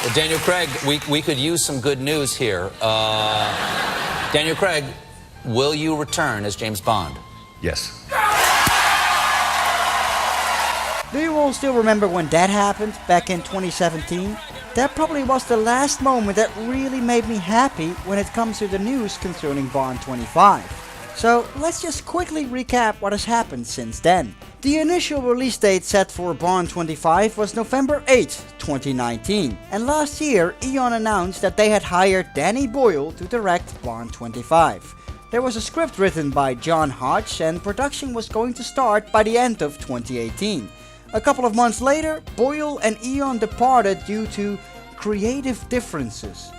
Well, Daniel Craig, we could use some good news here. Daniel Craig, will you return as James Bond? Yes. Do you all still remember when that happened back in 2017? That probably was the last moment that really made me happy when it comes to the news concerning Bond 25. So let's just quickly recap what has happened since then. The initial release date set for Bond 25 was November 8, 2019, and last year Eon announced that they had hired Danny Boyle to direct Bond 25. There was a script written by John Hodge and production was going to start by the end of 2018. A couple of months later, Boyle and Eon departed due to creative differences.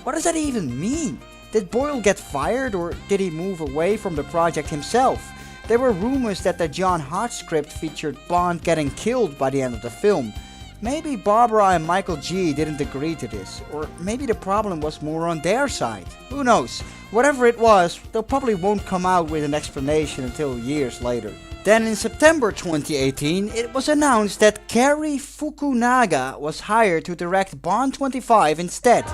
What does that even mean? Did Boyle get fired or did he move away from the project himself? There were rumors that the John Hodge script featured Bond getting killed by the end of the film. Maybe Barbara and Michael G didn't agree to this, or maybe the problem was more on their side. Who knows? Whatever it was, they probably won't come out with an explanation until years later. Then in September 2018, it was announced that Cary Fukunaga was hired to direct Bond 25 instead.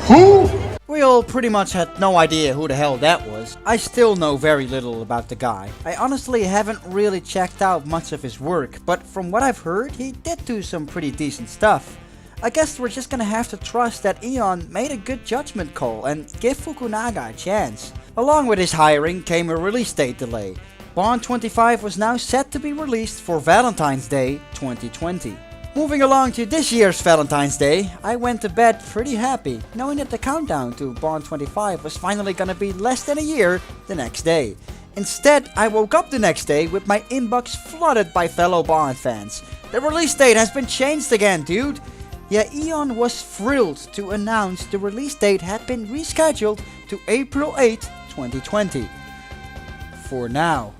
Who? We all pretty much had no idea who the hell that was. I still know very little about the guy. I honestly haven't really checked out much of his work, but from what I've heard, he did do some pretty decent stuff. I guess we're just gonna have to trust that Eon made a good judgment call and give Fukunaga a chance. Along with his hiring came a release date delay. Bond 25 was now set to be released for Valentine's Day 2020. Moving along to this year's Valentine's Day, I went to bed pretty happy, knowing that the countdown to Bond 25 was finally gonna be less than a year the next day. Instead, I woke up the next day with my inbox flooded by fellow Bond fans. The release date has been changed again, dude! Yeah, Eon was thrilled to announce the release date had been rescheduled to April 8, 2020. For now.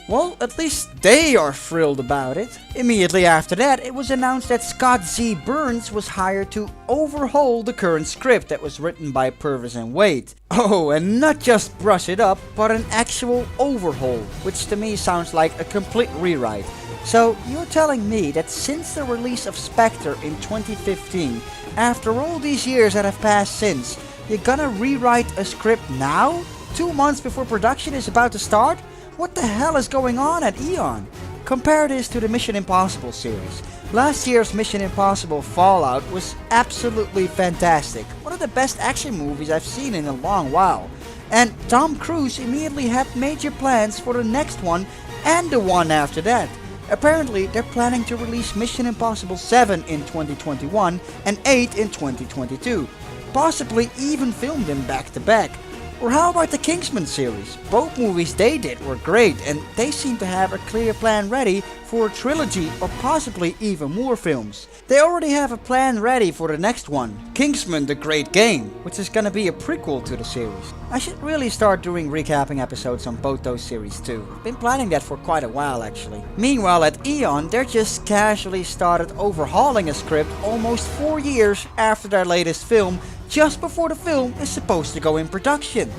Well, at least they are thrilled about it. Immediately after that, it was announced that Scott Z. Burns was hired to overhaul the current script that was written by Purvis and Wade. Oh, and not just brush it up, but an actual overhaul, which to me sounds like a complete rewrite. So, you're telling me that since the release of Spectre in 2015, after all these years that have passed since, you're gonna rewrite a script now? 2 months before production is about to start? What the hell is going on at Eon? Compare this to the Mission Impossible series. Last year's Mission Impossible Fallout was absolutely fantastic. One of the best action movies I've seen in a long while. And Tom Cruise immediately had major plans for the next one and the one after that. Apparently, they're planning to release Mission Impossible 7 in 2021 and 8 in 2022. Possibly even film them back to back. Or how about the Kingsman series? Both movies they did were great and they seem to have a clear plan ready for a trilogy or possibly even more films. They already have a plan ready for the next one, Kingsman the Great Game, which is gonna be a prequel to the series. I should really start doing recapping episodes on both those series too. I've been planning that for quite a while actually. Meanwhile at Eon, they're just casually started overhauling a script almost 4 years after their latest film, just before the film is supposed to go in production.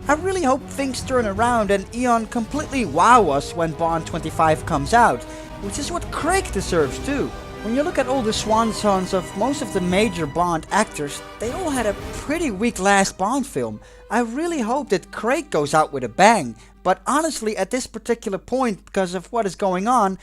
I really hope things turn around and Eon completely wow us when Bond 25 comes out, which is what Craig deserves too. When you look at all the swan songs of most of the major Bond actors, they all had a pretty weak last Bond film. I really hope that Craig goes out with a bang, but honestly at this particular point, because of what is going on,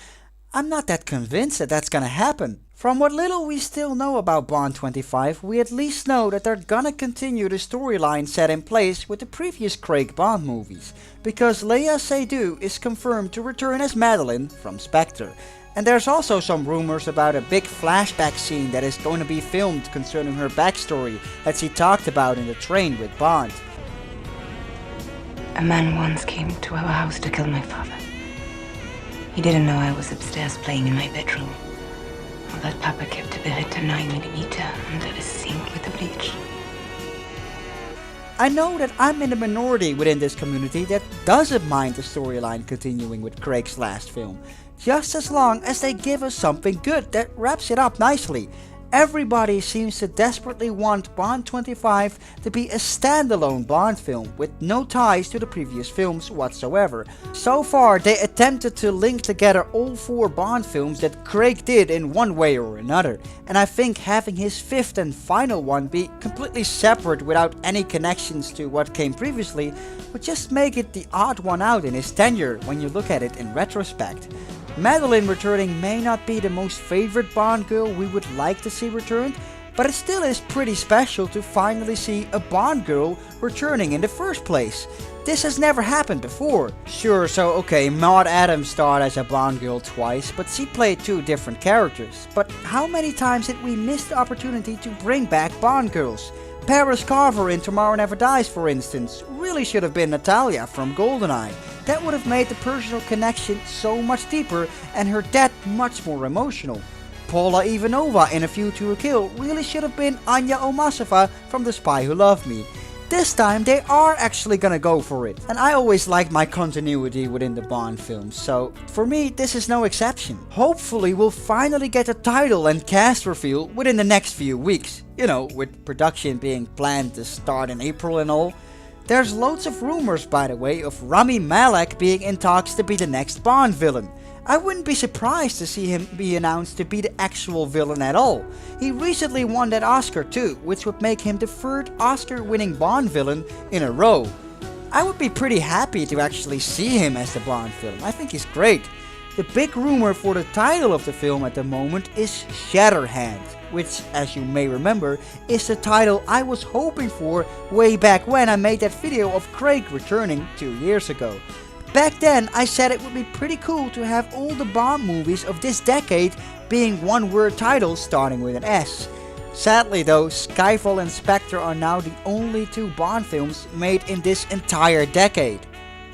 I'm not that convinced that that's gonna happen. From what little we still know about Bond 25, we at least know that they're gonna continue the storyline set in place with the previous Craig Bond movies, because Léa Seydoux is confirmed to return as Madeline from Spectre. And there's also some rumors about a big flashback scene that is going to be filmed concerning her backstory that she talked about in the train with Bond. A man once came to our house to kill my father. He didn't know I was upstairs playing in my bedroom. That Papa kept a Beretta 9mm under the sink with the bleach. I know that I'm in the minority within this community that doesn't mind the storyline continuing with Craig's last film, just as long as they give us something good that wraps it up nicely. Everybody seems to desperately want Bond 25 to be a standalone Bond film with no ties to the previous films whatsoever. So far they attempted to link together all 4 Bond films that Craig did in one way or another, and I think having his 5th and final one be completely separate without any connections to what came previously would just make it the odd one out in his tenure when you look at it in retrospect. Madeline returning may not be the most favorite Bond girl we would like to see returned, but it still is pretty special to finally see a Bond girl returning in the first place. This has never happened before. Sure, so okay, Maud Adams starred as a Bond girl twice, but she played 2 different characters. But how many times did we miss the opportunity to bring back Bond girls? Paris Carver in Tomorrow Never Dies, for instance, really should have been Natalia from GoldenEye. That would have made the personal connection so much deeper and her death much more emotional. Paula Ivanova in A View to a Kill really should have been Anya Omasova from The Spy Who Loved Me. This time they are actually gonna go for it, and I always like my continuity within the Bond films, so for me this is no exception. Hopefully we'll finally get a title and cast reveal within the next few weeks, you know, with production being planned to start in April and all. There's loads of rumors, by the way, of Rami Malek being in talks to be the next Bond villain. I wouldn't be surprised to see him be announced to be the actual villain at all. He recently won that Oscar too, which would make him the 3rd Oscar-winning Bond villain in a row. I would be pretty happy to actually see him as the Bond villain. I think he's great. The big rumor for the title of the film at the moment is Shatterhand, which, as you may remember, is the title I was hoping for way back when I made that video of Craig returning 2 years ago. Back then I said it would be pretty cool to have all the Bond movies of this decade being one-word titles starting with an S. Sadly though, Skyfall and Spectre are now the only 2 Bond films made in this entire decade.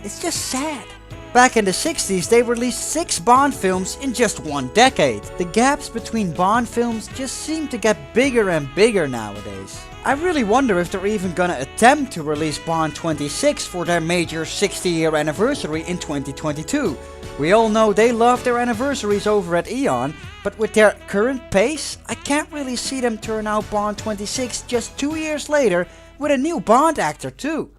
It's just sad. Back in the 60s they released 6 Bond films in just 1 decade. The gaps between Bond films just seem to get bigger and bigger nowadays. I really wonder if they're even gonna attempt to release Bond 26 for their major 60-year anniversary in 2022. We all know they love their anniversaries over at Eon, but with their current pace, I can't really see them turn out Bond 26 just 2 years later with a new Bond actor too.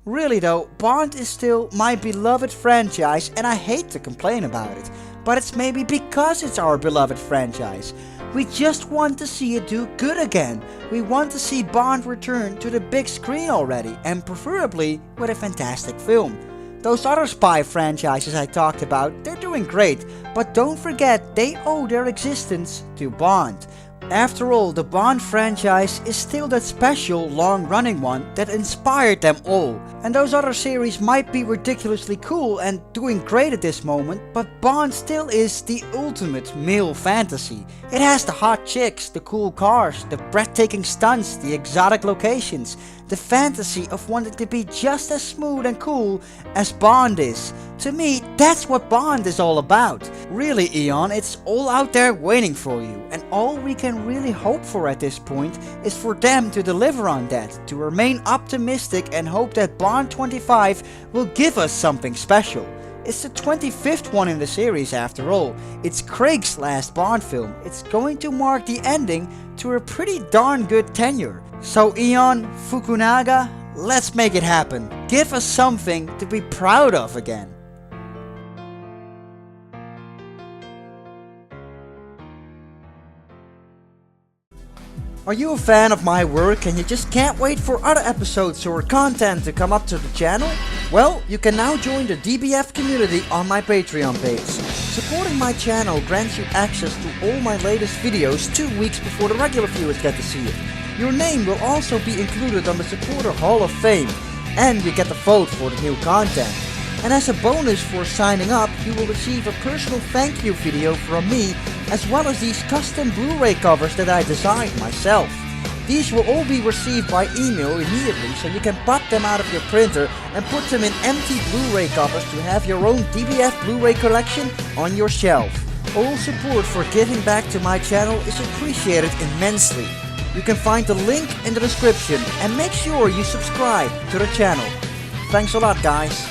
Really though, Bond is still my beloved franchise and I hate to complain about it, but it's maybe because it's our beloved franchise. We just want to see it do good again. We want to see Bond return to the big screen already, and preferably with a fantastic film. Those other spy franchises I talked about, they're doing great, but don't forget they owe their existence to Bond. After all, the Bond franchise is still that special long-running one that inspired them all. And those other series might be ridiculously cool and doing great at this moment, but Bond still is the ultimate male fantasy. It has the hot chicks, the cool cars, the breathtaking stunts, the exotic locations, the fantasy of wanting to be just as smooth and cool as Bond is. To me, that's what Bond is all about. Really, Eon, it's all out there waiting for you, and all we can really hope for at this point is for them to deliver on that, to remain optimistic and hope that Bond 25 will give us something special. It's the 25th one in the series after all. It's Craig's last Bond film. It's going to mark the ending to a pretty darn good tenure. So Eon, Fukunaga, let's make it happen. Give us something to be proud of again. Are you a fan of my work and you just can't wait for other episodes or content to come up to the channel? Well, you can now join the DBF community on my Patreon page. Supporting my channel grants you access to all my latest videos 2 weeks before the regular viewers get to see it. Your name will also be included on the Supporter Hall of Fame, and you get to vote for the new content. And as a bonus for signing up, you will receive a personal thank you video from me, as well as these custom Blu-ray covers that I designed myself. These will all be received by email immediately, so you can pop them out of your printer and put them in empty Blu-ray covers to have your own DBF Blu-ray collection on your shelf. All support for giving back to my channel is appreciated immensely. You can find the link in the description and make sure you subscribe to the channel. Thanks a lot, guys.